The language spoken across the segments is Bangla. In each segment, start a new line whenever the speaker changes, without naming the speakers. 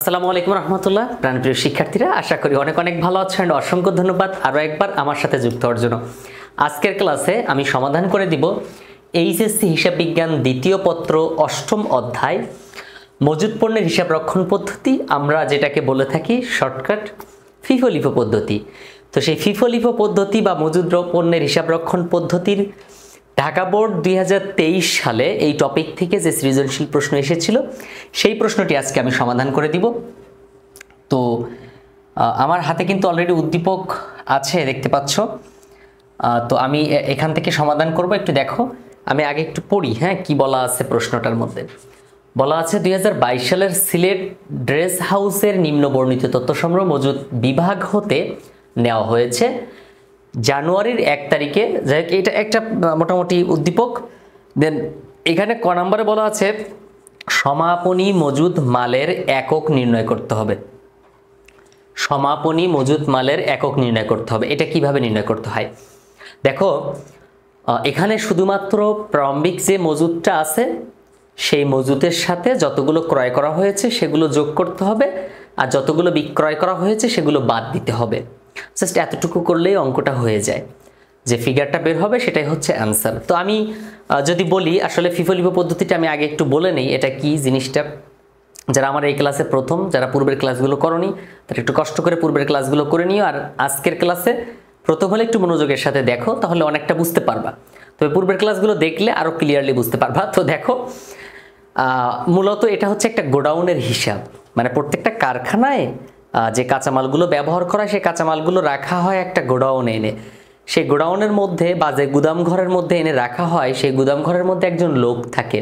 আসসালামু আলাইকুম রহমতুল্লাহ। প্রাণপ্রিয় শিক্ষার্থীরা, আশা করি অনেক অনেক ভালো আছেন। অসংখ্য ধন্যবাদ আরও একবার আমার সাথে যুক্ত হওয়ার জন্য। আজকের ক্লাসে আমি সমাধান করে দিব এইচএসসি হিসাব বিজ্ঞান দ্বিতীয় পত্র অষ্টম অধ্যায় মজুদ পণ্যের হিসাব রক্ষণ পদ্ধতি, আমরা যেটাকে বলে থাকি শর্টকাট ফিফো লিফো পদ্ধতি। তো সেই ফিফো লিফো পদ্ধতি বা মজুদ পণ্যের হিসাব রক্ষণ পদ্ধতির ঢাকা বোর্ড 2023 সালে এই টপিক থেকে যে সৃজনশীল প্রশ্ন এসেছিল সেই প্রশ্নটি আজকে আমি সমাধান করে দিব। তো আমার হাতে কিন্তু অলরেডি উদ্দীপক আছে, দেখতে পাচ্ছ। তো আমি এখান থেকে সমাধান করব, একটু দেখো। আমি আগে একটু পড়ি, হ্যাঁ, কি বলা আছে প্রশ্নটার মধ্যে। বলা আছে 2022 সালের সিলেট ড্রেস হাউসের নিম্নবর্ণিত তথ্য সংগ্রহ মজুদ বিভাগ হতে নেওয়া হয়েছে জানুয়ারির 1 তারিখে। যাই হোক, এটা একটা মোটামুটি উদ্দীপক। দেন এখানে ক নম্বরে বলা আছে সমাপনী মজুদ মালের একক নির্ণয় করতে হবে। সমাপনী মজুদ মালের একক নির্ণয় করতে হবে। এটা কিভাবে নির্ণয় করতে হয় দেখো, এখানে শুধুমাত্র প্রারম্ভিক যে মজুদটা আছে সেই মজুদের সাথে যতগুলো ক্রয় করা হয়েছে সেগুলো যোগ করতে হবে, আর যতগুলো বিক্রয় করা হয়েছে সেগুলো বাদ দিতে হবে। জাস্ট এতটুকু করলেই অঙ্কটা হয়ে যায়, যে ফিগারটা বের হবে সেটাই হচ্ছে অ্যান্সার। তো আমি যদি বলি, আসলে ফিফো লিফো পদ্ধতিটা আমি আগে একটু বলে নেই এটা কি জিনিসটা। যারা আমার এই ক্লাসে প্রথম, যারা পূর্বের ক্লাসগুলো করনি, তারা একটু কষ্ট করে পূর্বের ক্লাসগুলো করে নিও, আর আজকের ক্লাসে প্রথম হলে একটু মনোযোগের সাথে দেখো, তাহলে অনেকটা বুঝতে পারবা। তবে পূর্বের ক্লাসগুলো দেখলে আরও ক্লিয়ারলি বুঝতে পারবা। তো দেখো, মূলত এটা হচ্ছে একটা গোডাউনের হিসাব, মানে প্রত্যেকটা কারখানায় যে কাঁচামালগুলো ব্যবহার করা হয় সেই কাঁচামালগুলো রাখা হয় একটা গোডাউনে এনে। সেই গোডাউনের মধ্যে বা যে গুদাম ঘরের মধ্যে এনে রাখা হয়, সেই গুদাম ঘরের মধ্যে একজন লোক থাকে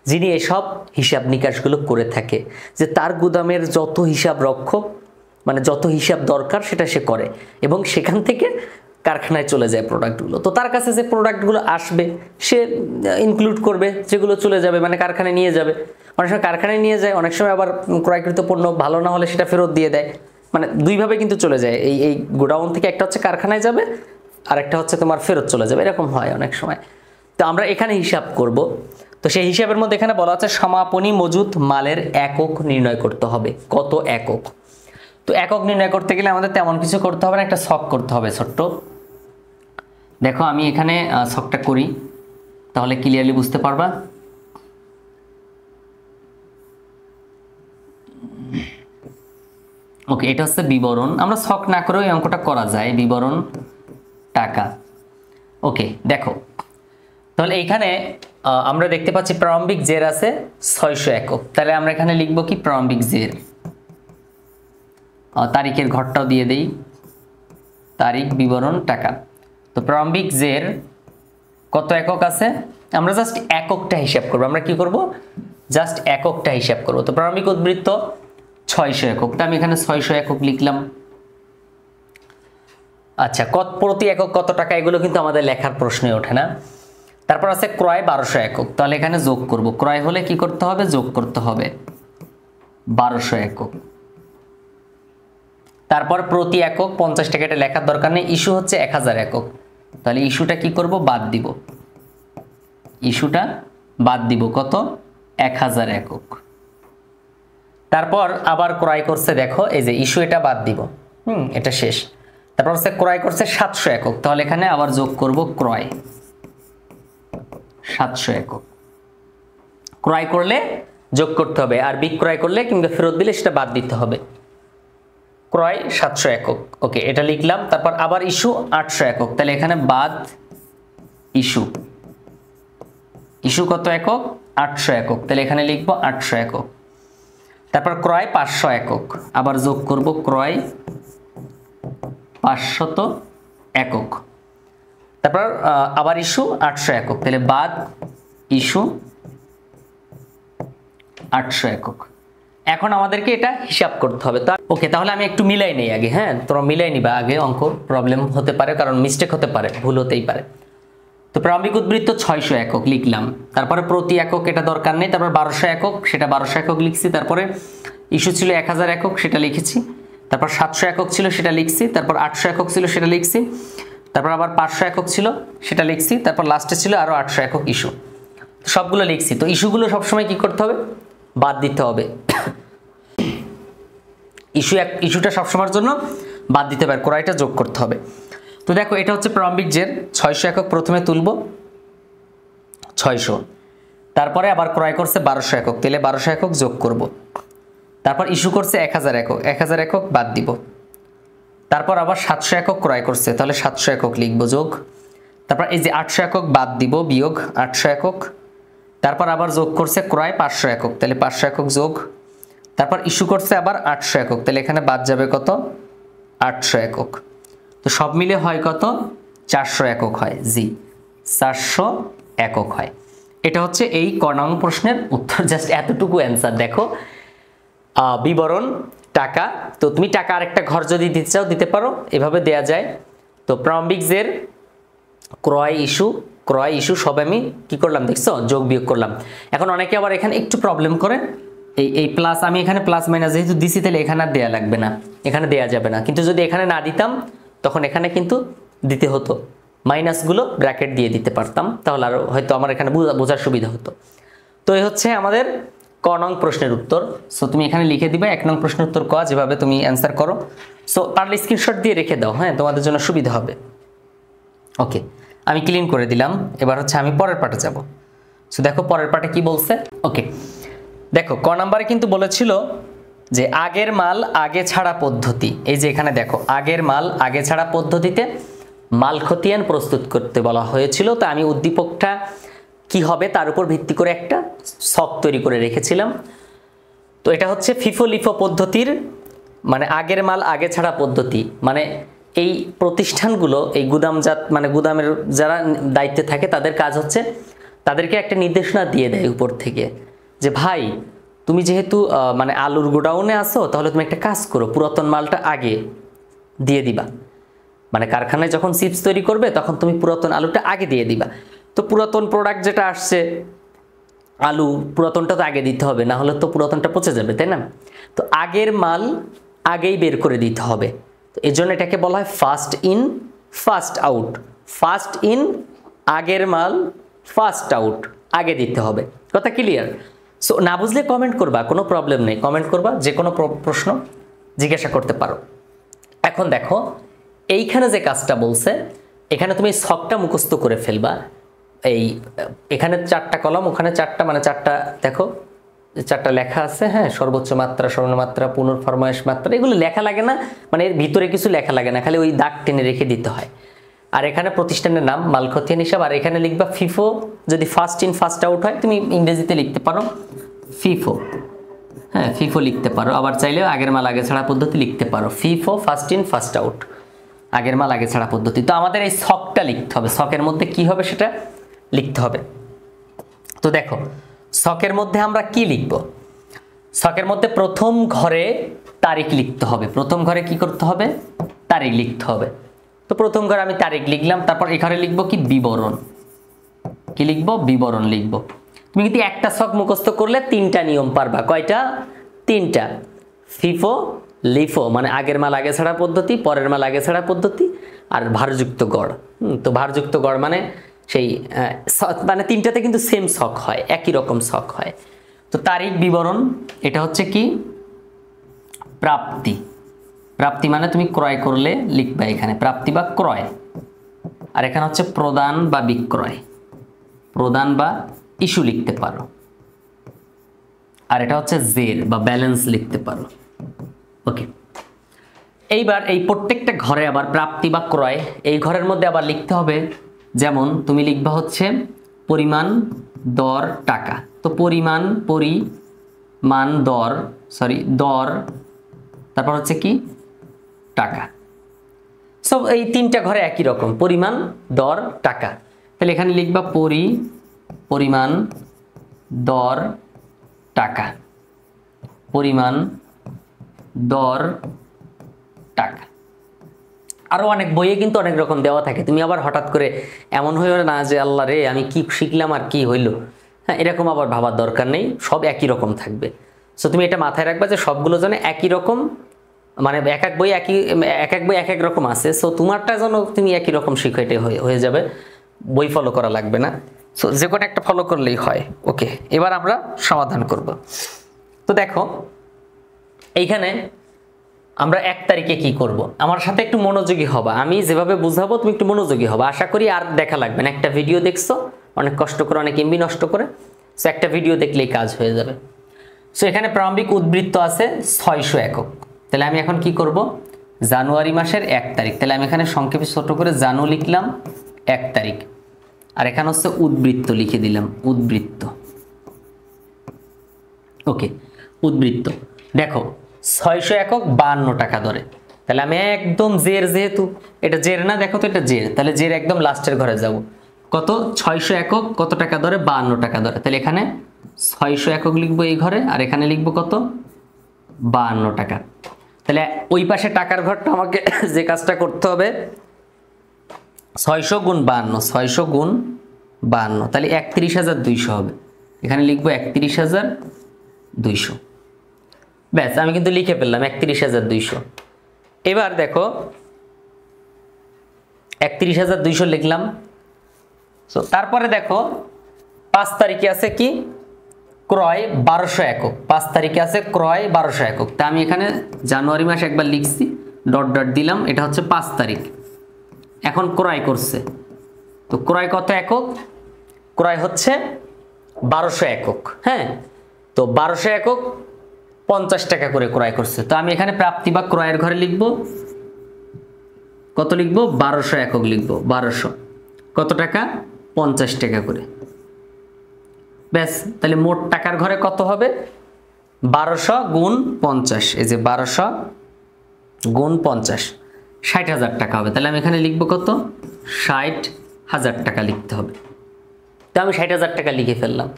যিনি এসব হিসাব নিকাশগুলো করে থাকে, যে তার গুদামের যত হিসাব রক্ষক, মানে যত হিসাব দরকার সেটা সে করে, এবং সেখান থেকে কারখানায় চলে যায় প্রোডাক্টগুলো। তো তার কাছে যে প্রোডাক্টগুলো আসবে সে ইনক্লুড করবে, যেগুলো চলে যাবে মানে কারখানায় নিয়ে যাবে। অনেক সময় কারখানায় নিয়ে যায়, অনেক সময় আবার ক্রয়কৃত পণ্য ভালো না হলে সেটা ফেরত দিয়ে দেয়। মানে দুইভাবে কিন্তু চলে যায়। এই গোডাউন থেকে একটা হচ্ছে কারখানায় যাবে, আর একটা হচ্ছে তোমার ফেরত চলে যাবে, এরকম হয় অনেক সময়। তো আমরা এখানে হিসাব করব। তো সেই হিসাবের মধ্যে এখানে বলা আছে সমাপনী মজুদ মালের একক নির্ণয় করতে হবে। কত একক? তো একক নির্ণয় করতে গেলে আমাদের তেমন কিছু করতে হবে না, একটা ছক করতে হবে ছোট্ট। দেখো আমি এখানে ছকটা করি, তাহলে ক্লিয়ারলি বুঝতে পারবা। ওকে, এটা হচ্ছে বিবরণ। আমরা ছক না করেও এই অঙ্কটা করা যায়, বিবরণ টাকা। ওকে, দেখো তাহলে এইখানে আমরা দেখতে পাচ্ছি প্রারম্ভিক জের আছে 600 একক। তাহলে আমরা এখানে লিখবো কি প্রারম্ভিক জের, তারিখের ঘরটাও দিয়ে দেই, তারিখ বিবরণ টাকা। তো প্রারম্ভিক জের কত একক আছে, আমরা জাস্ট এককটা হিসাব করব। আমরা কি করব, জাস্ট এককটা হিসাব করব। তো প্রারম্ভিক উদ্বৃত্ত 600 একক, তো আমি এখানে 600 একক লিখলাম। আচ্ছা, প্রতি একক কত টাকা, এগুলো কিন্তু আমাদের লেখার প্রশ্নই ওঠে না। তারপর আছে ক্রয় 1200 একক, তাহলে এখানে যোগ করব। ক্রয় হলে কি করতে হবে, যোগ করতে হবে 1200 একক। তারপর প্রতি একক 50 টাকা, এটা লেখার দরকার নেই। ইস্যু হচ্ছে 1000 একক, তাহলে ইস্যুটা কি করব, বাদ দিব। ইস্যুটা বাদ দিব কত, 1000 একক। তারপর আবার ক্রয় করছে, দেখো এই যে ইস্যু, এটা বাদ দিব, এটা শেষ। তারপর হচ্ছে ক্রয় করছে 700 একক, তাহলে এখানে আবার যোগ করব ক্রয় 700 একক। ক্রয় করলে যোগ করতে হবে, আর বিক্রয় করলে কিংবা ফেরত দিলে সেটা বাদ দিতে হবে। ক্রয় 700 একক, ওকে, এটা লিখলাম। তারপর আবার ইস্যু 800 একক, তাহলে এখানে বাদ ইস্যু। ইস্যু কত একক, 800 একক, তাহলে এখানে লিখবো 800 একক। তারপর ক্রয় 500 একক, আবার যোগ করব ক্রয় 500 একক। তারপর আবার ইস্যু 800 একক, তাহলে বাদ ইস্যু 800 একক। এখন আমাদেরকে এটা হিসাব করতে হবে। তো ওকে, তাহলে আমি একটু মিলাই নেই আগে, হ্যাঁ, তোমরা মিলাই নিবা আগে, অঙ্ক প্রবলেম হতে পারে, কারণ মিস্টেক হতে পারে, ভুল হতেই পারে। তো প্রারম্ভিক উদ্বৃত্ত 600 একক লিখলাম। তারপরে প্রতি একক এটা দরকার নেই। তারপর 1200 একক, সেটা 1200 একক লিখছি। তারপরে ইস্যু ছিল 1000 একক, সেটা লিখেছি। তারপর 700 একক ছিল, সেটা লিখছি। তারপর 800 একক ছিল, সেটা লিখছি। তারপর আবার 500 একক ছিল, সেটা লিখছি। তারপর লাস্টে ছিল আরও 800 একক ইস্যু, সবগুলো লিখছি। তো ইস্যুগুলো সবসময় কি করতে হবে, বাদ দিতে হবে। ইস্যুটা সবসময়ের জন্য বাদ দিতে হবে, ক্রয়টা যোগ করতে হবে। তো দেখো এটা হচ্ছে প্রারম্ভিক জের 600 একক প্রথমে তুলব 600, তারপরে আবার ক্রয় করছে 1200 একক, তাহলে 1200 একক যোগ করব। তারপর ইস্যু করছে 1000 একক, 1000 একক বাদ দিব। তারপর আবার 700 একক ক্রয় করছে, তাহলে 700 একক লিখব যোগ। তারপর এই যে 800 একক বাদ দিব বিয়োগ 800 একক। তারপর আবার যোগ করছে ক্রয় 500 একক, তাহলে 500 একক যোগ। তারপর ইস্যু করছে আবার 800 একক, তাহলে এখানে বাদ যাবে কত 800 একক। তো সব মিলে হয় কত 400 একক হয়, জি 400 একক হয়। এটা হচ্ছে এই ক নং প্রশ্নের উত্তর, জাস্ট এতটুকু অ্যান্সার। দেখো বিবরণ টাকা, তো তুমি টাকা আরেকটা ঘর যদি দিতে চাও দিতে পারো, এভাবে দেয়া যায়। তো প্রারম্ভিক জের ক্রয় ইস্যু সব আমি কি করলাম দেখছো যোগ বিয়োগ করলাম। এখন অনেকে আবার এখানে একটু প্রবলেম করে, এই প্লাস আমি এখানে প্লাস মাইনাস যেহেতু দিছি তাহলে এখানে আর দেয়া লাগবে না, এখানে দেয়া যাবে না। কিন্তু যদি এখানে না দিতাম তখন এখানে কিন্তু দিতে হতো, মাইনাসগুলো ব্র্যাকেট দিয়ে দিতে পারতাম, তাহলে আর হয়তো আমার এখানে বোঝার সুবিধা হতো। তো এই হচ্ছে আমাদের ক নং প্রশ্নের উত্তর। সো তুমি এখানে লিখে দিবে 1 নং প্রশ্নের উত্তর ক, যেভাবে তুমি অ্যান্সার করো। সো পারলে স্ক্রিনশট দিয়ে রেখে দাও, হ্যাঁ তোমাদের জন্য সুবিধা হবে। ওকে, আমি ক্লিন করে দিলাম। এবার হচ্ছে আমি পরের পার্টে যাব। সো দেখো পরের পার্টে কি বলছে। ওকে দেখো ক নাম্বারে কিন্তু বলেছিল যে আগের মাল আগে ছাড়া পদ্ধতি। এই যে এখানে দেখো আগের মাল আগে ছাড়া পদ্ধতিতে মাল খতিয়ান প্রস্তুত করতে বলা হয়েছিল। তো আমি উদ্দীপকটা কি হবে তার উপর ভিত্তি করে একটা ছক তৈরি করে রেখেছিলাম। তো এটা হচ্ছে ফিফো লিফো পদ্ধতির মানে আগের মাল আগে ছাড়া পদ্ধতি, মানে এই প্রতিষ্ঠানগুলো এই গুদামজাত মানে গুদামের যারা দায়িত্বে থাকে তাদের কাজ হচ্ছে তাদেরকে একটা নির্দেশনা দিয়ে দেয় উপর থেকে যে ভাই তুমি যেহেতু মানে আলুর গোডাউনে আসো, তাহলে তুমি একটা কাজ করো, পুরাতন মালটা আগে দিয়ে দিবা। মানে কারখানায় যখন চিপস তৈরি করবে তখন তুমি পুরাতন আলুটা আগে দিয়ে দিবা। তো পুরাতন প্রোডাক্ট যেটা আসছে আলু, পুরাতনটা তো আগে দিতে হবে, না হলে তো পুরাতনটা পচে যাবে, তাই না? তো আগের মাল আগেই বের করে দিতে হবে। তো এই জন্য এটাকে বলা হয় first in first out. First in আগের মাল ফার্স্ট আউট, আগে দিতে হবে। কথা ক্লিয়ার? সো না বুঝলে কমেন্ট করবা, কোনো প্রবলেম নেই, কমেন্ট করবা, যে কোনো প্রশ্ন জিজ্ঞাসা করতে পারো। এখন দেখো এইখানে যে কাজটা বলছে, এখানে তুমি ছকটা মুখস্থ করে ফেলবা। এই এখানে 4টা কলম, ওখানে 4টা, মানে 4টা দেখো 4টা লেখা আছে, হ্যাঁ সর্বোচ্চ মাত্রা, সর্বমাত্রা, পুনর্ফরমায়েশ মাত্রা, এগুলো লেখা লাগে না, মানে এর ভিতরে কিছু লেখা লাগে না, খালি ওই দাগ টেনে রেখে দিতে হয়। আর এখানে প্রতিষ্ঠানের নাম, মাল খতিয়ান হিসাব, আর এখানে লিখবা ফিফো। যদি ফার্স্ট ইন ফার্স্ট আউট হয় তুমি ইংরেজিতে লিখতে পারো ফিফো, হ্যাঁ ফিফো লিখতে পারো। আবার চাইলে আগের মাল আগে ছাড়া পদ্ধতি লিখতে পারো, FIFO first in first out, আগের মাল আগে ছাড়া পদ্ধতি। তো আমাদের এই ছকটা লিখতে হবে, ছকের মধ্যে কি হবে সেটা লিখতে হবে। তো দেখো ছকের মধ্যে আমরা কি লিখব, ছকের মধ্যে প্রথম ঘরে তারিখ লিখতে হবে। প্রথম ঘরে কি করতে হবে, তারিখ লিখতে হবে। তো প্রথম ঘরে আমি তারিখ লিখলাম, তারপর এখানে লিখবো কি বিবরণ, কি লিখবো বিবরণ লিখবো। তুমি যদি একটা ছক মুখস্থ করলে 3টা নিয়ম পারবা। কয়টা? 3টা। ফিফো লিফো মানে আগের মাল আগে ছাড়া পদ্ধতি, পরের মাল আগে ছাড়া পদ্ধতি, আর ভারযুক্ত গড়। তো ভারযুক্ত গড় মানে সেই মানে 3টাতে কিন্তু সেম ছক হয়, একই রকম ছক হয়। তো তারিখ বিবরণ এটা হচ্ছে কি প্রাপ্তি। প্রাপ্তি মানে তুমি ক্রয় করলে লিখবা এখানে প্রাপ্তি বা ক্রয়। আর এখানে হচ্ছে প্রদান বা বিক্রয়, প্রদান বা ইস্যু লিখতে পারো। আর এটা হচ্ছে জের বা ব্যালেন্স লিখতে পারো। ওকে, এইবার এই প্রত্যেকটা ঘরে আবার প্রাপ্তি বা ক্রয়, এই ঘরের মধ্যে আবার লিখতে হবে, যেমন তুমি লিখবা হচ্ছে পরিমাণ দর টাকা। তো পরিমাণ দর দর, তারপর হচ্ছে কি টাকা। সব এই 3টা ঘরে একই রকম, পরিমাণ দর টাকা। তাহলে এখানে লিখবা পরিমাণ দর টাকা, পরিমাণ দর টাকা। আরো অনেক বইয়ে কিন্তু অনেক রকম দেওয়া থাকে, তুমি আবার হঠাৎ করে এমন হইল না যে আল্লাহ রে আমি কি শিখলাম আর কি হইল, হ্যাঁ এরকম আবার ভাবার দরকার নেই, সব একই রকম থাকবে। সো তুমি এটা মাথায় রাখবা যে সবগুলো যেন একই রকম, মানে এক এক বই এক এক রকম আছে। সো তোমারটা যেন তুমি একই রকম শিখো, এটা হয়ে যাবে, বই ফলো করা লাগবে না। সো যে কোনো একটা ফলো করলেই হয়। ওকে, এবার আমরা সমাধান করব। তো দেখো এইখানে আমরা 1 তারিখে কি করব, আমার সাথে একটু মনোযোগী হবা, আমি যেভাবে বুঝাবো তুমি একটু মনোযোগী হবা। আশা করি আর দেখা লাগবে না, একটা ভিডিও দেখছো অনেক কষ্ট করে, অনেক এমবি নষ্ট করে, সো একটা ভিডিও দেখলেই কাজ হয়ে যাবে। সো এখানে প্রারম্ভিক উদ্বৃত্ত আছে 600 একক। তাহলে আমি এখন কি করব, জানুয়ারি মাসের 1 তারিখ, তাহলে আমি এখানে সংক্ষেপে ছোট করে জানু লিখলাম 1 তারিখ, আর এখানে হচ্ছে উদ্বৃত্ত লিখে দিলাম, উদ্বৃত্ত। ওকে, উদ্বৃত্ত দেখো 600 একক 52 টাকা দরে। তাহলে আমি একদম জের, যেহেতু এটা জের না, দেখো তো এটা জের, তাহলে জের একদম লাস্টের ঘরে যাব। কত, 600 একক কত টাকা দরে, 52 টাকা দরে। তাহলে এখানে 600 একক লিখবো এই ঘরে, আর এখানে লিখবো কত, 52 টাকা। তাহলে ওই পাশে টাকার ঘরটা আমাকে যে কাজটা করতে হবে, 600 গুণ 52, 600 গুণ 52, তাহলে 31,200 হবে। এখানে লিখবো 31,200। ব্যাস, আমি কিন্তু লিখে ফেললাম 31,200। এবার দেখো 31,200 লিখলাম। সো তারপরে দেখো 5 তারিখে আছে কি, ক্রয় 1200 একক। 5 তারিখে আছে ক্রয় 1200 একক। তা আমি এখানে জানুয়ারি মাস একবার লিখছি, ডট ডট দিলাম, এটা হচ্ছে 5 তারিখ। এখন ক্রয় করছে, তো ক্রয় কত একক, ক্রয় হচ্ছে 1200 একক। হ্যাঁ, তো 1200 একক 50 টাকা করে ক্রয় করছে। তো আমি এখানে প্রাপ্তি বা ক্রয়ের ঘরে লিখব কত, লিখবো 1200 একক লিখবো, 1200 কত টাকা, 50 টাকা করে। ব্যাস, তাহলে মোট টাকার ঘরে কত হবে, 1200 গুণ 50, এই যে 1200 গুণ 50, 60,000 টাকা হবে। তাহলে আমি এখানে লিখবো কত, 60,000 টাকা লিখতে হবে। তো আমি 60,000 টাকা লিখে ফেললাম।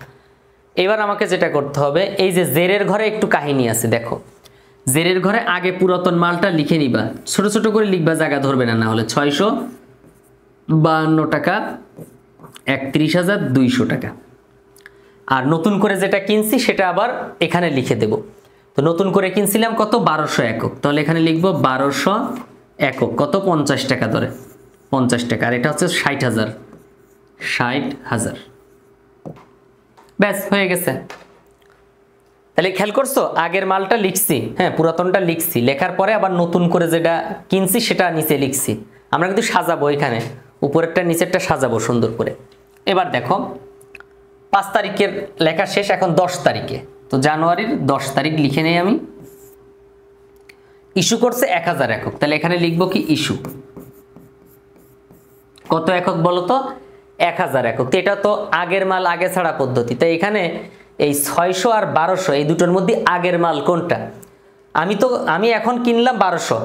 এবার আমাকে যেটা করতে হবে, এই যে জেরের ঘরে একটু কাহিনী আছে, দেখো জেরের ঘরে আগে পুরাতন মালটা লিখে নিবা, ছোট ছোট করে লিখবা, জায়গা ধরবে না, না হলে 652 টাকা 31,200 টাকা। আর নতুন করে যেটা কিনছি সেটা আবার এখানে লিখে দেব। তো নতুন করে কিনছিলাম কত, 1200 একক, তাহলে এখানে লিখবো 1200 একক কত, 50 টাকা ধরে, 50 টাকা। আর এটা হচ্ছে 60,000, 60,000। ব্যাস, হয়ে গেছে। তাহলে খেয়াল করছো, আগের মালটা লিখছি, হ্যাঁ পুরাতনটা লিখছি, লেখার পরে আবার নতুন করে যেটা কিনছি সেটা নিচে লিখছি। আমরা কিন্তু সাজাবো, এখানে উপরেরটা নিচেরটা সাজাবো সুন্দর করে। এবার দেখো 5 তারিখের লেখা শেষ, এখন 10 তারিখে। তো জানুয়ারির 10 তারিখ লিখে নেই আমি। ইস্যু করছে 1000 একক, তাহলে এখানে লিখবো কি, ইস্যু কত একক বলো তো, 1000 একক। তো এটা তো আগের মাল আগে ছাড়া পদ্ধতি। তাই এখানে এই 600 আর 1200 এই দুটোর মধ্যে আগের মাল কোনটা, আমি এখন কিনলাম 1200,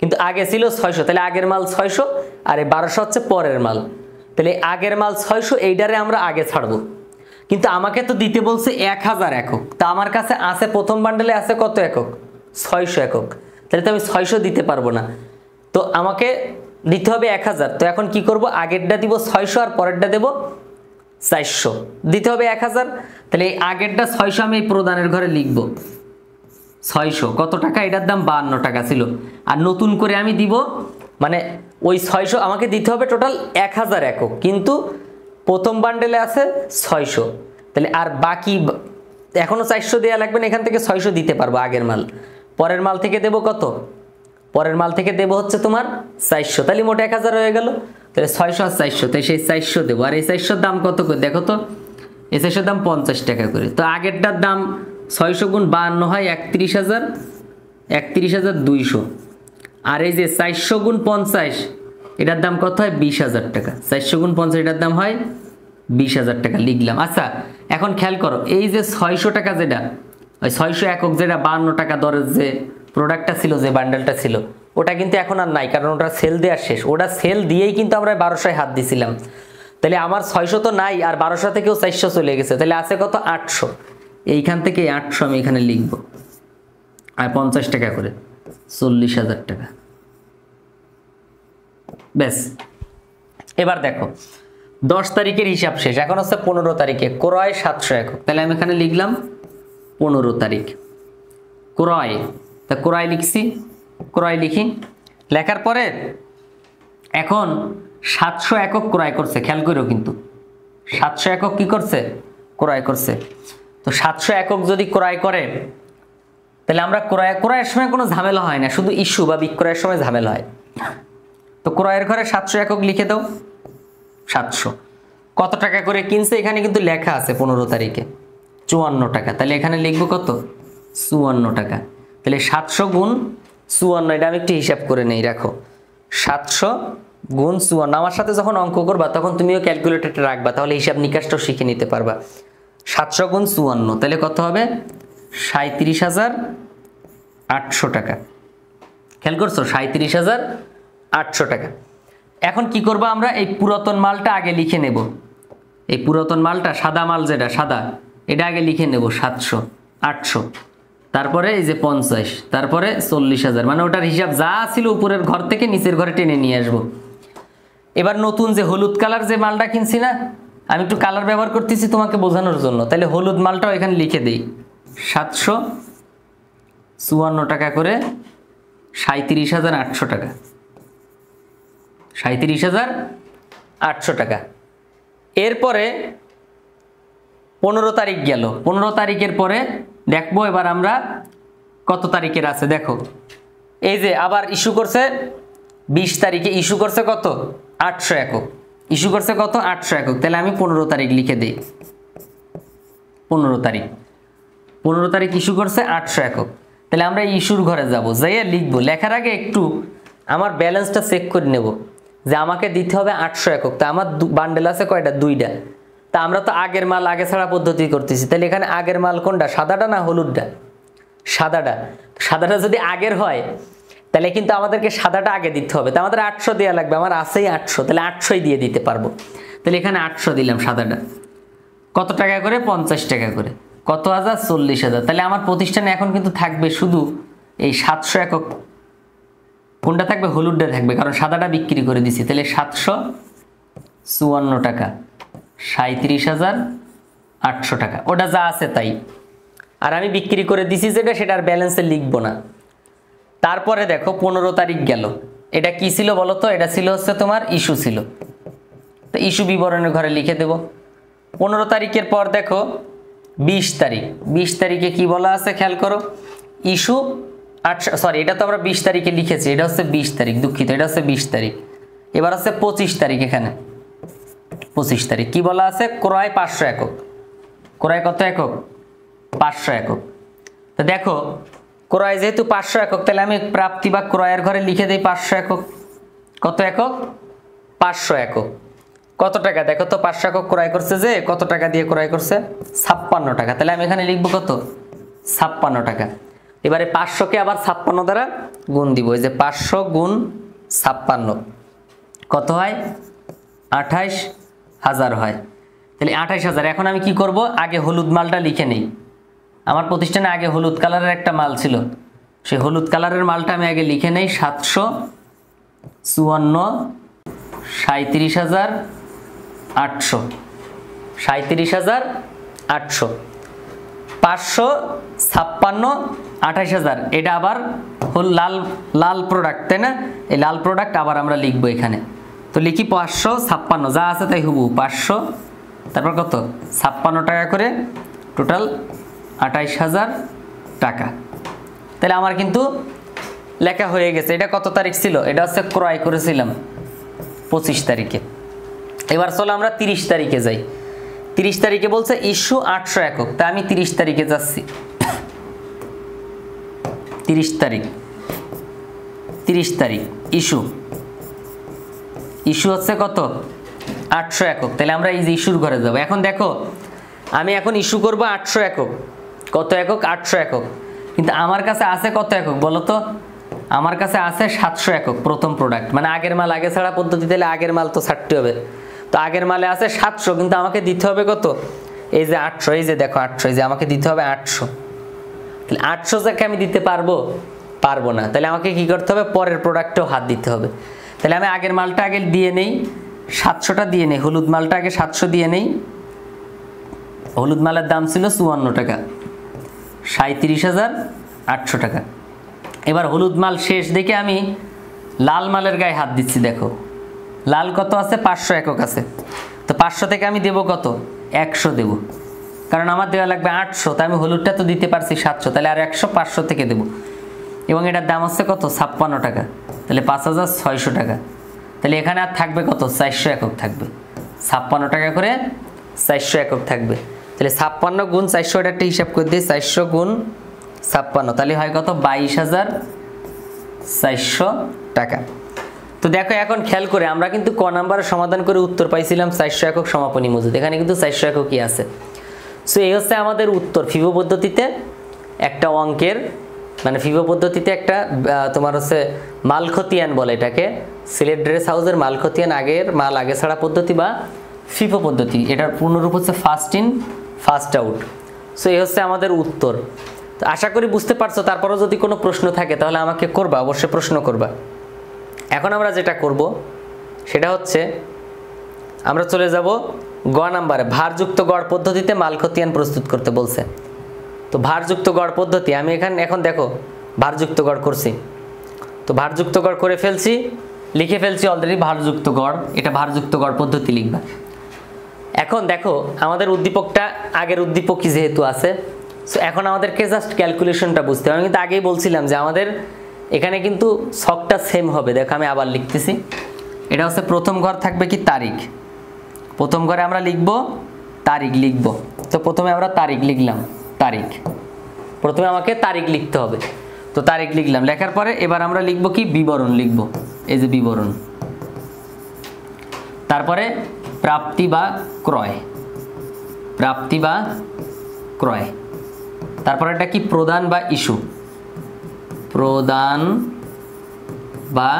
কিন্তু আগে ছিল 600, তাহলে আগের মাল 600 আর এই 1200 হচ্ছে পরের মাল। তাহলে আগের মাল 600, এইটারে আমরা আগে ছাড়বো, কিন্তু আমাকে তো দিতে বলছে 1000 একক। তা আমার কাছে আছে, প্রথম বান্ডেলে আছে কত একক, 600 একক। তাহলে তো আমি 600 দিতে পারবো না, তো আমাকে দিতে হবে 1000। তো এখন কি করব, আগেরটা দিব 600 আর পরেরটা দেব 400, দিতে হবে 1000। তাহলে এই আগেরটা 600 আমি এই প্রদানের ঘরে লিখব 600 কত টাকা, এটার দাম 52 টাকা ছিল। আর নতুন করে আমি দিব, মানে ওই 600 আমাকে দিতে হবে টোটাল 1000 একক, কিন্তু প্রথম বান্ডেলে আছে 600, তাহলে আর বাকি এখনো 400 দেওয়া লাগবে না, এখান থেকে 600 দিতে পারবো আগের মাল। পরের মাল থেকে দেব কত, পরের মাল থেকে দেব হচ্ছে তোমার 400, তাহলে মোট 1000 হয়ে গেল। তাহলে 600 আর 400, তাই সেই 400 দেবো। আর এই 400 দাম কত করে দেখো তো, এই 400 দাম 50 টাকা করে। তো আগেরটার দাম 600 গুণ 52 হয় 31,000, 31,200। আর এই যে 400 গুণ 50, এটার দাম কত হয়, 20,000 টাকা। 400 গুণ 50 এটার দাম হয় 20,000 টাকা, লিখলাম। আচ্ছা এখন খেয়াল করো, এই যে 600 টাকা যেটা, ওই 600 একক যেটা 52 টাকা দরের যে প্রোডাক্টটা ছিল, যে বান্ডেলটা ছিল, ওটা কিন্তু এখন আর নাই, কারণ ওটা সেল দেওয়ার শেষ। ওটা সেল দিয়েই কিন্তু আমরা 1200 হাত দিছিলাম। তাহলে আমার 600 তো নাই, আর 1200 থেকেও 400 চলে গেছে, তাহলে আছে কত, 800। এইখান থেকে 800 আমি এখানে লিখব, আর 50 টাকা করে 40,000 টাকা। ব্যাস, এবার দেখো 10 তারিখের হিসাব শেষ, এখন হচ্ছে 15 তারিখে ক্রয় 700 একক। তাহলে আমি এখানে লিখলাম 15 তারিখ ক্রয়। তা ক্রয় লিখছি, ক্রয় লিখি, লেখার পরে এখন 700 একক ক্রয় করছে, খেয়াল করো কিন্তু 700 একক কি করছে, ক্রয় করছে। তো 700 একক যদি ক্রয় করে, তাহলে আমরা ক্রয়ের সময় কোনো ঝামেলা হয় না, শুধু ইস্যু বা বিক্রয়ের সময় ঝামেলা হয়। তো ক্রয়ের ঘরে 700 একক লিখে দাও। 700 কত টাকা করে কিনছে এখানে কিন্তু লেখা আছে 15 তারিখে 54 টাকা, তাহলে এখানে লিখবো কত 54 টাকা। তাহলে 700 গুণ 54, এটা আমি একটু হিসাব করে নেই, রাখো 700 গুণ 54। আমার সাথে যখন অঙ্ক করবা তখন তুমিও ক্যালকুলেটরটা রাখবা, তাহলে হিসাব নিকাশটাও শিখে নিতে পারবা। 700 গুণ 54 তাহলে কত হবে 37,800 টাকা। খেয়াল করছো 37,800 টাকা। এখন কি করব আমরা, এই পুরাতন মালটা আগে লিখে নেব। এই পুরাতন মালটা সাদা মাল, যেটা সাদা, এটা আগে লিখে নেব 700, 800, তারপরে এই যে 50, তারপরে 40,000, মানে ওটার হিসাব যা ছিল উপরের ঘর থেকে নিচের ঘরে টেনে নিয়ে আসবো। এবার নতুন যে হলুদ কালার যে মালটা কিনছি না, আমি একটু কালার ব্যবহার করতেছি তোমাকে বোঝানোর জন্য, তাহলে হলুদ মালটাও এখানে লিখে দেই 754 টাকা করে 37,800 টাকা। 37,800 টাকা। এরপরে 15 তারিখ গেল। 15 তারিখের পরে দেখবো এবার আমরা কত তারিখের আছে। দেখো এই যে আবার ইস্যু করছে 20 তারিখে, ইস্যু করছে কত 800 একক, ইস্যু করছে কত 800 একক। তাহলে আমি 15 তারিখ লিখে দিই। 15 তারিখ ইস্যু করছে 800 একক। তাহলে আমরা ইস্যুর ঘরে যাব, যাইয়া লিখবো। লেখার আগে একটু আমার ব্যালেন্সটা চেক করে নেব যে আমাকে দিতে হবে 800 একক। তা আমার বান্ডেল আছে কয়টা, 2টা। তা আমরা তো আগের মাল আগে ছাড়া পদ্ধতি করতেছি, তাহলে এখানে আগের মাল কোনটা, সাদাটা না হলুদটা? সাদাটা। সাদাটা যদি আগের হয় তাহলে কিন্তু আমাদেরকে সাদাটা আগে দিতে হবে, তা আমাদের 800 দেওয়া লাগবে। আমার আছেই 800, তাহলে 800ই দিয়ে দিতে পারবো। তাহলে এখানে 800 দিলাম সাদাটা। কত টাকা করে, 50 টাকা করে। কত হাজার, 40,000। তাহলে আমার প্রতিষ্ঠানে এখন কিন্তু থাকবে শুধু এই 700 একক। কোনটা থাকবে, হলুদটা থাকবে, কারণ সাদাটা বিক্রি করে দিছি। তাহলে 754 টাকা 37,800 টাকা, ওটা যা আছে তাই। আর আমি বিক্রি করে দিছি যেটা, সেটার ব্যালেন্সে লিখবো না। তারপরে দেখো 15 তারিখ গেল। এটা কি ছিল বলো তো? এটা ছিল হচ্ছে তোমার ইস্যু ছিল, তো ইস্যু বিবরণের ঘরে লিখে দেব। 15 তারিখের পর দেখো 20 তারিখ। 20 তারিখে কি বলা আছে খেয়াল করো, ইস্যু 800, সরি এটা তো আমরা 20 তারিখে লিখেছি, এটা হচ্ছে 20 তারিখ, দুঃখিত, এটা হচ্ছে 20 তারিখ। এবার হচ্ছে 25 তারিখ। এখানে 25 তারিখ কি বলা আছে, ক্রয় 500 একক। ক্রয় কত একক, 500 একক। তো দেখো ক্রয় যেহেতু 500 একক, তাহলে আমি প্রাপ্তি বা ক্রয়ের ঘরে লিখে দিই 500 একক। কত একক, 500 একক। কত টাকা দেখো তো, 500 একক ক্রয় করছে, যে কত টাকা দিয়ে ক্রয় করছে, 56 টাকা। তাহলে আমি এখানে লিখবো কত, 56 টাকা। এবারে 500কে আবার 56 দ্বারা গুণ দিব। এই যে 500 গুণ 56 কত হয়, 28,000 হয়। তাহলে 28,000। এখন আমি কি করব, আগে হলুদ মালটা লিখে নেই। আমার প্রতিষ্ঠানে আগে হলুদ কালারের একটা মাল ছিল, সেই হলুদ কালারের মালটা আমি আগে লিখে নেই। 754 37,800, 37,800। 556 28,000, এটা আবার হল লাল প্রোডাক্ট, তাই না? এই লাল প্রোডাক্ট আবার আমরা লিখবো এখানে। তো লিখি 556, যা আছে তাই হুবু 500, তারপর কত 56 টাকা করে, টোটাল 28,000 টাকা। তাহলে আমার কিন্তু লেখা হয়ে গেছে। এটা কত তারিখ ছিল, এটা হচ্ছে ক্রয় করেছিলাম 25 তারিখে। এবার চলো আমরা 30 তারিখে যাই। 30 তারিখে বলছে ইস্যু 800 একক, তা আমি 30 তারিখে যাচ্ছি। 30 তারিখ ইস্যু হচ্ছে কত, 800 একক। তাহলে আমরা এই যে ইস্যুর ঘরে যাব। এখন দেখো আমি এখন ইস্যু করব 800 একক। কত একক, 800 একক। কিন্তু আমার কাছে আছে কত একক বলো তো, আমার কাছে আছে 700 একক প্রথম প্রোডাক্ট, মানে আগের মাল আগে ছাড়া পদ্ধতি, দিলে আগের মাল তো ছাড়তে হবে। তো আগের মালে আছে 700, কিন্তু আমাকে দিতে হবে কত, এই যে 800, এই যে দেখো 800, এই যে আমাকে দিতে হবে 800। তাহলে 800 যাকে আমি দিতে পারবো না, তাহলে আমাকে কি করতে হবে, পরের প্রোডাক্টেও হাত দিতে হবে। তাহলে আমি আগের মালটা আগে দিয়ে নেই, 700টা দিয়ে নেই, হলুদ মালটা আগে 700 দিয়ে নেই। হলুদ মালের দাম ছিল 54 টাকা, 37,800 টাকা। এবার হলুদ মাল শেষ দেখে আমি লাল মালের গায়ে হাত দিচ্ছি। দেখো লাল কত আছে, 500 একক আছে। তো 500 থেকে আমি দেব কত, 100 দেব। কারণ আমার দেওয়া লাগবে 800, তাই আমি হলুদটা তো দিতে পারছি 700, তাহলে আর 100 500 থেকে দেবো। এবং এটার দাম হচ্ছে কত 56 টাকা, তাহলে 5600 টাকা। তাহলে এখানে আর থাকবে কত 400 একক থাকবে, 56 টাকা করে 400 একক থাকবে। তাহলে 56 গুণ 400, এটা একটা হিসাব করে দিই, 400 গুণ 56, তাহলে হয় কত 22,400 টাকা। তো দেখো এখন খেয়াল করে আমরা কিন্তু ক নাম্বারের সমাধান করে উত্তর পাইছিলাম 400 একক সমাপনী মজুদ, এখানে কিন্তু 400 এককই আছে। সো এই হচ্ছে আমাদের উত্তর ফিফো পদ্ধতিতে একটা অঙ্কের, মানে ফিফো পদ্ধতিতে একটা তোমার হচ্ছে মাল খতিয়ান বলে এটাকে, সিলেট ড্রেস হাউসের মাল খতিয়ান, আগের মাল আগে ছাড়া পদ্ধতি বা ফিফো পদ্ধতি, এটার পূর্ণরূপ হচ্ছে first in first out. So এই হচ্ছে আমাদের উত্তর। তো আশা করি বুঝতে পারছো। তারপরেও যদি কোনো প্রশ্ন থাকে তাহলে আমাকে করবা, অবশ্যই প্রশ্ন করবা। এখন আমরা যেটা করব সেটা হচ্ছে আমরা চলে যাব গ নাম্বারে, ভারযুক্ত গড় পদ্ধতিতে মাল খতিয়ান প্রস্তুত করতে বলছে। তো ভারযুক্ত গড় পদ্ধতি আমি এখন দেখো ভারযুক্ত গড় করছি, তো ভারযুক্ত গড় করে ফেলছি, লিখে ফেলছি অলরেডি ভারযুক্ত গড়, এটা ভারযুক্ত গড় পদ্ধতি লিখবা। এখন দেখো আমাদের উদ্দীপকটা আগের উদ্দীপকই যেহেতু আছে, সো এখন আমাদেরকে জাস্ট ক্যালকুলেশনটা বুঝতে হবে। আমি কিন্তু আগেই বলছিলাম যে আমাদের এখানে কিন্তু ছকটা সেম হবে। দেখো আমি আবার লিখতেছি, এটা হচ্ছে প্রথম ঘর থাকবে কি তারিখ, প্রথম ঘরে আমরা লিখব তারিখ লিখব। তো প্রথমে আমরা তারিখ লিখলাম, তারিখ, প্রথমে আমাকে তারিখ লিখতে হবে, তো তারিখ লিখলাম। লেখার পরে এবার আমরা লিখব কি বিবরণ লিখব, এই যে বিবরণ। তারপরে প্রাপ্তি বা ক্রয়, প্রাপ্তি বা ক্রয়। তারপরে এটা কি প্রদান বা ইস্যু, প্রদান বা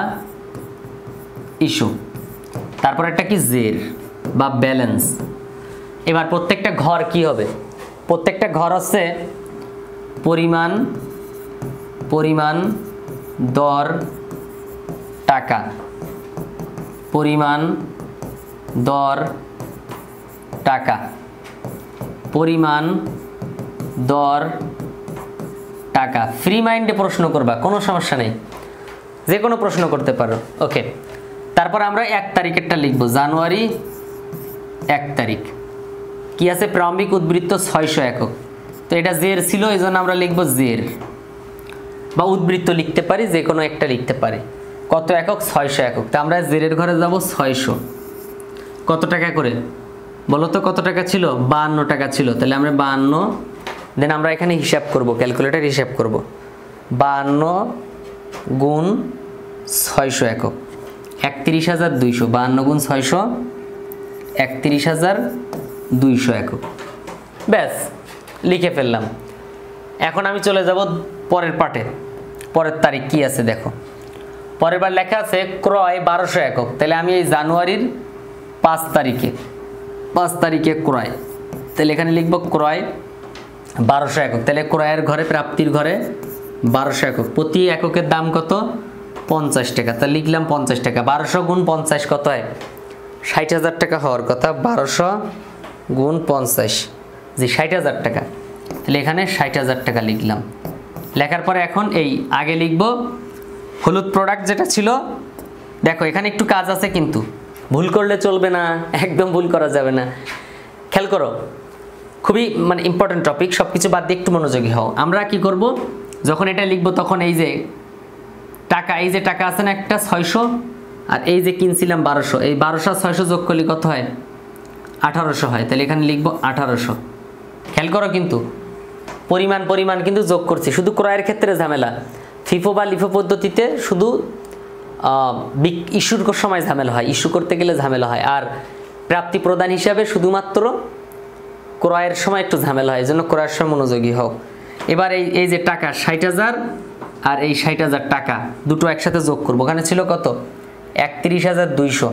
ইস্যু। তারপর একটা কি জের বা ব্যালেন্স। এবার প্রত্যেকটা ঘর কি হবে, প্রত্যেকটা ঘর হচ্ছে পরিমাণ, পরিমাণ, দর, টাকা, পরিমাণ, দর, টাকা, পরিমাণ, দর, টাকা। ফ্রি মাইন্ডে প্রশ্ন করবা, কোনো সমস্যা নেই, যে কোনো প্রশ্ন করতে পারো। ওকে, তারপর আমরা 1 তারিখেরটা লিখব, জানুয়ারি 1 তারিখ। কি আছে প্রারম্ভিক উদ্বৃত্ত 600 একক, তো এটা জের ছিল এই জন্য আমরা লিখব জের, বা উদ্বৃত্ত লিখতে পারি, যে কোনো একটা লিখতে পারি। কত একক 600 একক, তো আমরা জেরের ঘরে যাব 600। কত টাকা করে বলো তো, কত টাকা ছিল 52 টাকা ছিল, তাহলে আমরা 52, দেন আমরা এখানে হিসাব করব, ক্যালকুলেটর হিসাব করব, 52 গুণ 600 একক 31,200, 52 গুণ 600 31,200 একক। ব্যাস লিখে ফেললাম। এখন আমি চলে যাব পরের পার্টে, পরের তারিখ কি আছে দেখো, পরের বার লেখা আছে ক্রয় 1200 একক, তাহলে আমি এই জানুয়ারির 5 তারিখে ক্রয়, তাহলে এখানে লিখব ক্রয় 1200 একক, তাহলে ক্রয়ের ঘরে প্রাপ্তির ঘরে 1200 একক, প্রতি এককের দাম কত 50 টাকা, তাহলে লিখলাম 50 টাকা। 1200 গুণ 50 কত হয় 60,000 টাকা হওয়ার কথা, 1200 গুণ 50, জি 60,000 টাকা, তাহলে এখানে 60,000 টাকা লিখলাম। লেখার পরে এখন এই আগে লিখব হলুদ প্রোডাক্ট যেটা ছিল। দেখো এখানে একটু কাজ আছে, কিন্তু ভুল করলে চলবে না, একদম ভুল করা যাবে না। খেয়াল করো, খুবই মানে ইম্পর্টেন্ট টপিক, সব কিছু বাদ দিয়ে একটু মনোযোগী হও। আমরা কি করব, যখন এটা লিখব তখন এই যে টাকা, এই যে টাকা আছে না একটা 600, আর এই যে কিনছিলাম 1200, এই 1200 আর 600 যোগ করলে কত হয় 1800 হয়, তাহলে এখানে লিখব 1800। খেয়াল করো কিন্তু পরিমাণ কিন্তু যোগ করছি, শুধু ক্রয়ের ক্ষেত্রে ঝামেলা, ফিফো বা লিফো পদ্ধতিতে শুধু ইস্যুর সময় ঝামেলা হয়, ইস্যু করতে গেলে ঝামেলা হয়, আর প্রাপ্তি প্রদান হিসাবে শুধুমাত্র ক্রয়ের সময় একটু ঝামেলা হয়, এই জন্য ক্রয়ের সময় মনোযোগী হোক। এবার এই যে টাকা 60,000 আর এই 60,000 টাকা দুটো একসাথে যোগ করবো, ওখানে ছিল কত 31,200,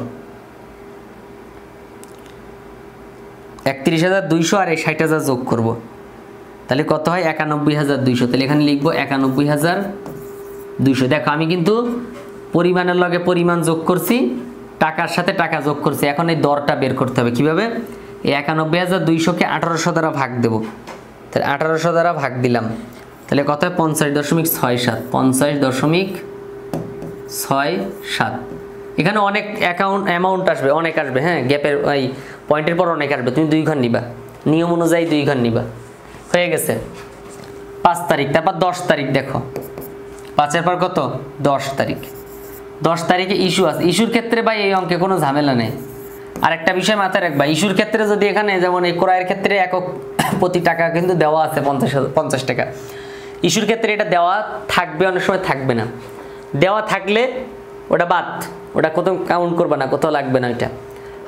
31,200 আর এই 60,000 যোগ করব, তাহলে কত হয় 91,200, তাহলে এখানে লিখবো 91,200। দেখো আমি কিন্তু পরিমাণের লগে পরিমাণ যোগ করছি, টাকার সাথে টাকা যোগ করছি, এখন এই দরটা বের করতে হবে কিভাবে, এই 91,200কে 1800 দ্বারা ভাগ দেব, তাহলে 1800 দ্বারা ভাগ দিলাম, তাহলে কত হয় 50.67, 50.67। এখানে অনেক অ্যামাউন্ট আসবে, অনেক আসবে, হ্যাঁ গ্যাপের এই পয়েন্টের পর অনেক আসবে, তুমি 2 ঘর নিবা, নিয়ম অনুযায়ী 2 ঘর নিবা, হয়ে গেছে। 5 তারিখ, তারপর 10 তারিখ দেখো, 5-এর পর কত 10 তারিখ। 10 তারিখে ইস্যু আছে। ইস্যুর ক্ষেত্রে ভাই এই অঙ্কে কোনো ঝামেলা নেই। আর একটা বিষয় মাথায় রাখবা, ইস্যুর ক্ষেত্রে যদি এখানে যেমন এই ক্রয়ের ক্ষেত্রে একক প্রতি টাকা কিন্তু দেওয়া আছে 50 টাকা, ইস্যুর ক্ষেত্রে এটা দেওয়া থাকবে, অনেক সময় থাকবে না। দেওয়া থাকলে ওটা বাদ, ওটা কোথাও কাউন্ট করবে না, কোথাও লাগবে না ওইটা।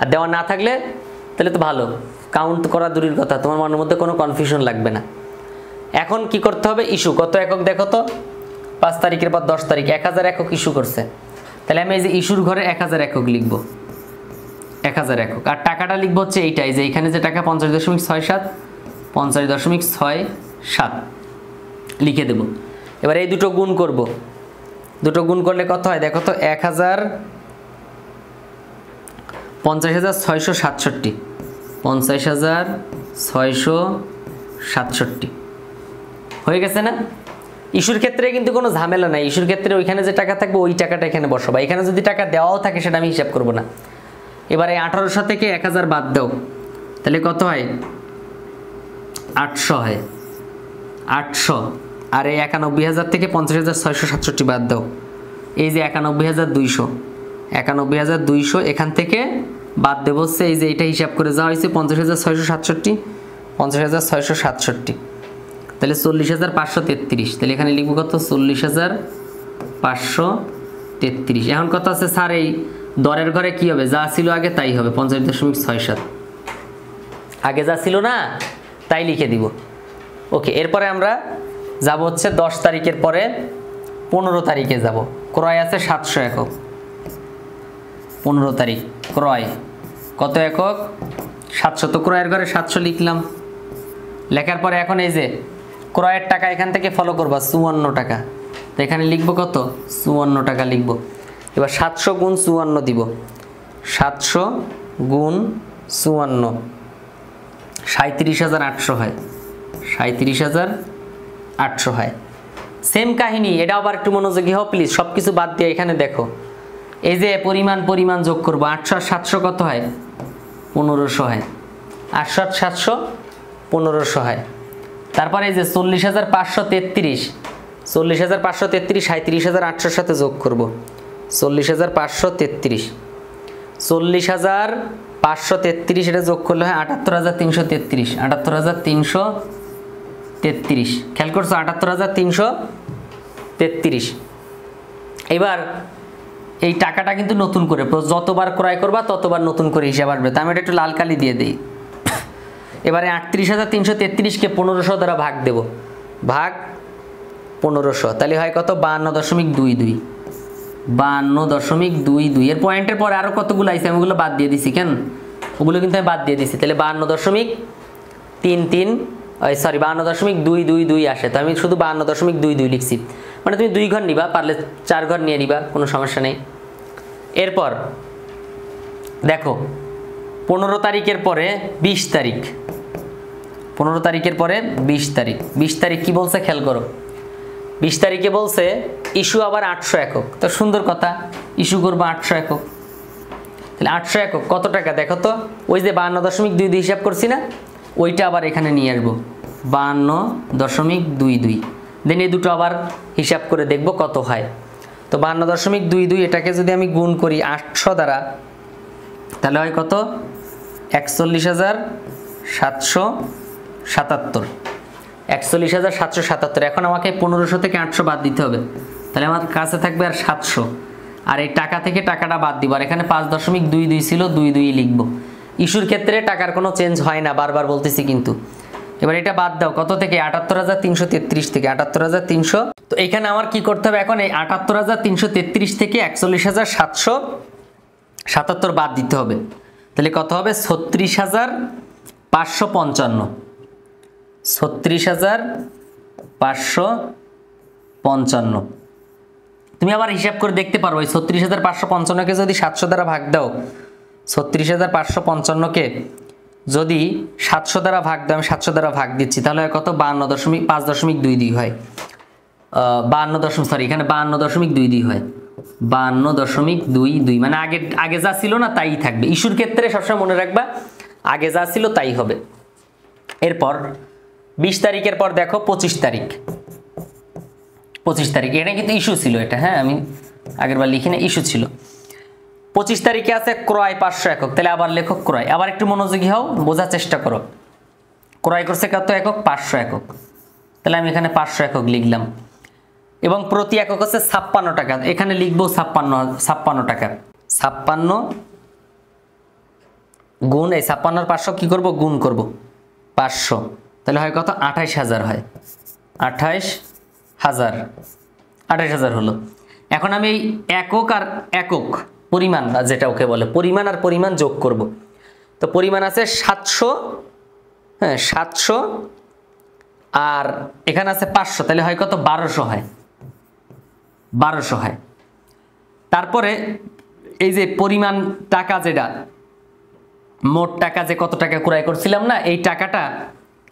আর দেওয়া না থাকলে তাহলে তো ভালো, কাউন্ট করা দূরের কথা, তোমার মনের মধ্যে কোনো কনফিউশন লাগবে না। এখন কি করতে হবে, ইস্যু কত একক দেখো তো, 5 তারিখের পর 10 তারিখ 1000 একক ইস্যু করছে, তাহলে আমি এই যে ইস্যুর ঘরে 1000 একক লিখবো, 1000 একক। আর টাকাটা লিখবো হচ্ছে এইটাই, যে এখানে যে টাকা 50.67, 50.67 লিখে দেব। এবার এই দুটো গুণ করব, দুটো গুণ করলে কত হয় দেখো তো, 1000 50,667, 50,667 হয়ে গেছে না? ইস্যুর ক্ষেত্রে কিন্তু কোনো ঝামেলা নাই। ইস্যুর ক্ষেত্রে ওইখানে যে টাকা থাকবে ওই টাকাটা এখানে বসাবো, এখানে যদি টাকা দেওয়াও থাকে সেটা আমি হিসাব করব না। এবারে 1800 থেকে 1000 বাদ দাও, তাহলে কত হয় 800 হয়, 800। আর এই 91,000 থেকে 50,667 বাদ দাও, এই যে 91,200, 91,200 এখান থেকে বাদ দেবো হচ্ছে এই যে এটা হিসাব করে যাওয়া হয়েছে 50,667, 50,667, তাহলে 40,533। তাহলে এখানে লিখবো কত, 40,533। এখন কথা আছে স্যার এই দরের ঘরে কি হবে, যা ছিল আগে তাই হবে, 50.67, আগে যা ছিল না তাই লিখে দিব। ওকে, এরপরে আমরা যাব হচ্ছে 10 তারিখের পরে 15 তারিখে যাব। ক্রয় আছে 700 একক, 15 তারিখ ক্রয় কত একক, 700। তো ক্রয়ের ঘরে 700 লিখলাম, লেখার পরে এখন এই যে ক্রয়ের টাকা এখান থেকে ফলো করবা 54 টাকা, তো এখানে লিখবো কত, 54 টাকা লিখবো। এবার 700 গুণ 54 দিব, 700 গুণ 54 37,800 হয়, 37,800 হয়। সেম কাহিনী, এটা আবার একটু মনোযোগী হও প্লিজ, সব কিছু বাদ দিয়ে এখানে দেখো, এই যে পরিমাণ যোগ করবো, 800 আর 700 কত হয়, 1500 হয়, 800 আর 700 1500 হয়। তারপরে এই যে 40,533, 40,533 37,800 সাথে যোগ করব, 40,533, 40,533 এটা যোগ করলে হয় 78,333, 78,333। খেয়াল করছো, 78,333। এবার এই টাকাটা কিন্তু নতুন করে যতবার ক্রয় করবা ততবার নতুন করে হিসাব আসবে, তো আমি এটা একটু লাল কালি দিয়ে দিই। এবারে 38,333কে 1500 দ্বারা ভাগ দেব, ভাগ 1500, তাহলে হয় কত, 52.22, 52.22। এর পয়েন্টের পরে আরো কতগুলো আছে আমি ওগুলো বাদ দিয়ে দিছি, কেন ওগুলো কিন্তু আমি বাদ দিয়ে দিছি, তাহলে 52.22 আসে, তো আমি শুধু 52.22 লিখছি, মানে তুমি 2 ঘর নিবা, পারলে 4 ঘর নিয়ে নিবা, কোনো সমস্যা নেই। এরপর দেখো 15 তারিখের পরে 20 তারিখ, 15 তারিখের পরে 20 তারিখ, 20 তারিখ কি বলছে খেয়াল করো, 20 তারিখে বলছে ইস্যু আবার 800 একক, তো সুন্দর কথা, ইস্যু করবো 800 একক। তাহলে 800 একক কত টাকা দেখো তো, ওই যে 52.22 হিসাব করছি না, ওইটা আবার এখানে নিয়ে আসবো, 52.22। দেন এই দুটো আবার হিসাব করে দেখবো কত হয়। তো 52.22 এটাকে যদি আমি গুণ করি 800 দ্বারা, তাহলে হয় কত, 41,777, 41,777। এখন আমাকে 1500 থেকে 800 বাদ দিতে হবে, তাহলে আমার কাছে থাকবে আর 700, আর এই টাকা থেকে টাকাটা বাদ দিব, আর এখানে 5.22 ছিল, 22 লিখব। ইস্যুর ক্ষেত্রে টাকার কোনো চেঞ্জ হয় না, বারবার বলতেছি কিন্তু। এবার এটা বাদ দাও কত থেকে, 78,333 থেকে, 78,300। তো এখানে আমার কি করতে হবে এখন, এই 78,333 থেকে 41,777 বাদ দিতে হবে, তাহলে কত হবে, 36,555, 36,555। তুমি আবার হিসাব করে দেখতে পারো, এই 36,555কে যদি 700 দ্বারা ভাগ দাও, 36,555কে যদি 700 দ্বারা ভাগ দাও, আমি 700 দ্বারা ভাগ দিচ্ছি, তাহলে কত, 5.22 হয়, 52 এখানে 52.22 হয়, 52.22, মানে আগে যা ছিল না তাই থাকবে। ইস্যুর ক্ষেত্রে সবসময় মনে রাখবা আগে যা ছিল তাই হবে। এরপর 20 তারিখের পর দেখো 25 তারিখ, 25 তারিখ এটা কিন্তু ইস্যু ছিল, এটা হ্যাঁ আমি আগেরবার লিখি না, ইস্যু ছিল। 25 তারিখে আছে ক্রয় 500 একক, তাহলে আবার লেখক ক্রয়, আবার একটু মনোযোগী হও, বোঝার চেষ্টা করো। ক্রয় করছে কত একক? 500 একক, তাহলে আমি এখানে 500 একক লিখলাম। এবং প্রতি একক হচ্ছে 56 টাকা, এখানে লিখবো 56 টাকা। 56 গুণ এই 56 আর 500 কি করব? গুণ করব 500, তাহলে হয় কত? 28,000 হয়। 28,000 হলো। এখন আমি এই একক আর একক পরিমাণ যেটা ওকে বলে, পরিমাণ আর পরিমাণ যোগ করব। তো পরিমাণ আছে 700, হ্যাঁ 700, আর এখানে আছে 500, তাহলে হয় কত? 1200 হয়, 1200 হয়। তারপরে এই যে পরিমাণ টাকা, যেটা মোট টাকা যে কত টাকা ক্রয় করছিলাম না, এই টাকাটা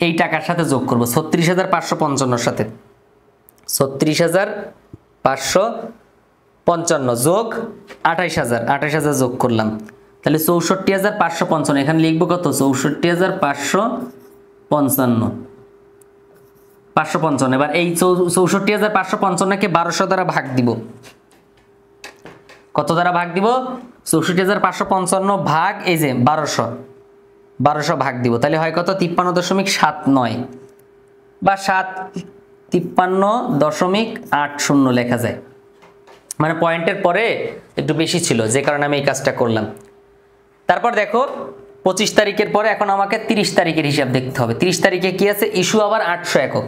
এই টাকার সাথে যোগ করব 36,555 সাথে। 36,555 যোগ 28,000 যোগ করলাম, তাহলে 64,555। এখানে লিখবো কত? 64,555। এবার এই 64,555কে 1200 দ্বারা ভাগ দিব। কত দ্বারা ভাগ দিব? 64,555 ভাগ এই যে 1200 ভাগ দিব, তাহলে হয় কত? 53.79 বা 53.80 লেখা যায়, মানে পয়েন্টের পরে একটু বেশি ছিল, যে কারণে আমি এই কাজটা করলাম। তারপর দেখো 25 তারিখের পরে এখন আমাকে 30 তারিখের হিসাব দেখতে হবে। 30 তারিখে কি আছে? ইস্যু আবার 800 একক,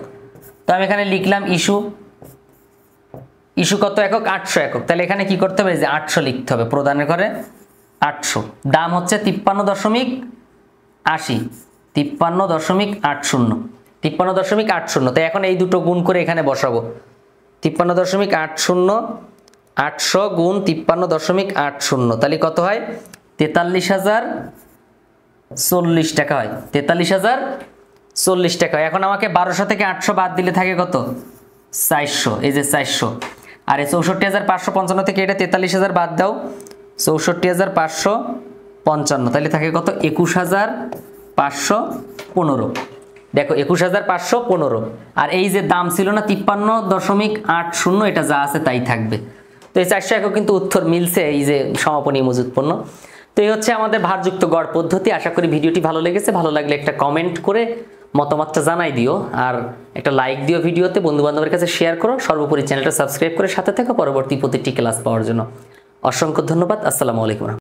তো আমি এখানে লিখলাম ইস্যু কত একক? 800 একক, তাহলে এখানে কি করতে হবে? যে 800 লিখতে হবে, প্রদানের ঘরে 800। দাম হচ্ছে 53.80, 53.80, তাই এখন এই দুটো গুণ করে এখানে বসাবো। 53.80, 800 গুণ 53.80, তাহলে কত হয়? 43,040 টাকা হয়, 43,040 টাকা। এখন আমাকে 1200 থেকে 800 বাদ দিলে থাকে কত? 400, এই যে 400। আর এই 64,555 থেকে এটা 43,000 বাদ দাও, 64,555, তাহলে থাকে কত? 21,515। দেখো 21,515। আর এই যে দাম ছিল না 53.80, এটা যা আছে তাই থাকবে। তো এই 400 একক কিন্তু উত্তর মিলছে, এই যে সমাপনী মজুত পণ্য। তো এই হচ্ছে আমাদের ভারযুক্ত গড় পদ্ধতি। আশা করি ভিডিওটি ভালো লেগেছে। ভালো লাগলে একটা কমেন্ট করে মতামতটা জানাই দিও, আর একটা লাইক দিও ভিডিওতে, বন্ধু বান্ধবের কাছে শেয়ার করো। সর্বোপরি চ্যানেলটা সাবস্ক্রাইব করে সাথে থেকো পরবর্তী প্রতিটি ক্লাস পাওয়ার জন্য। অসংখ্য ধন্যবাদ। আসসালামু আলাইকুম।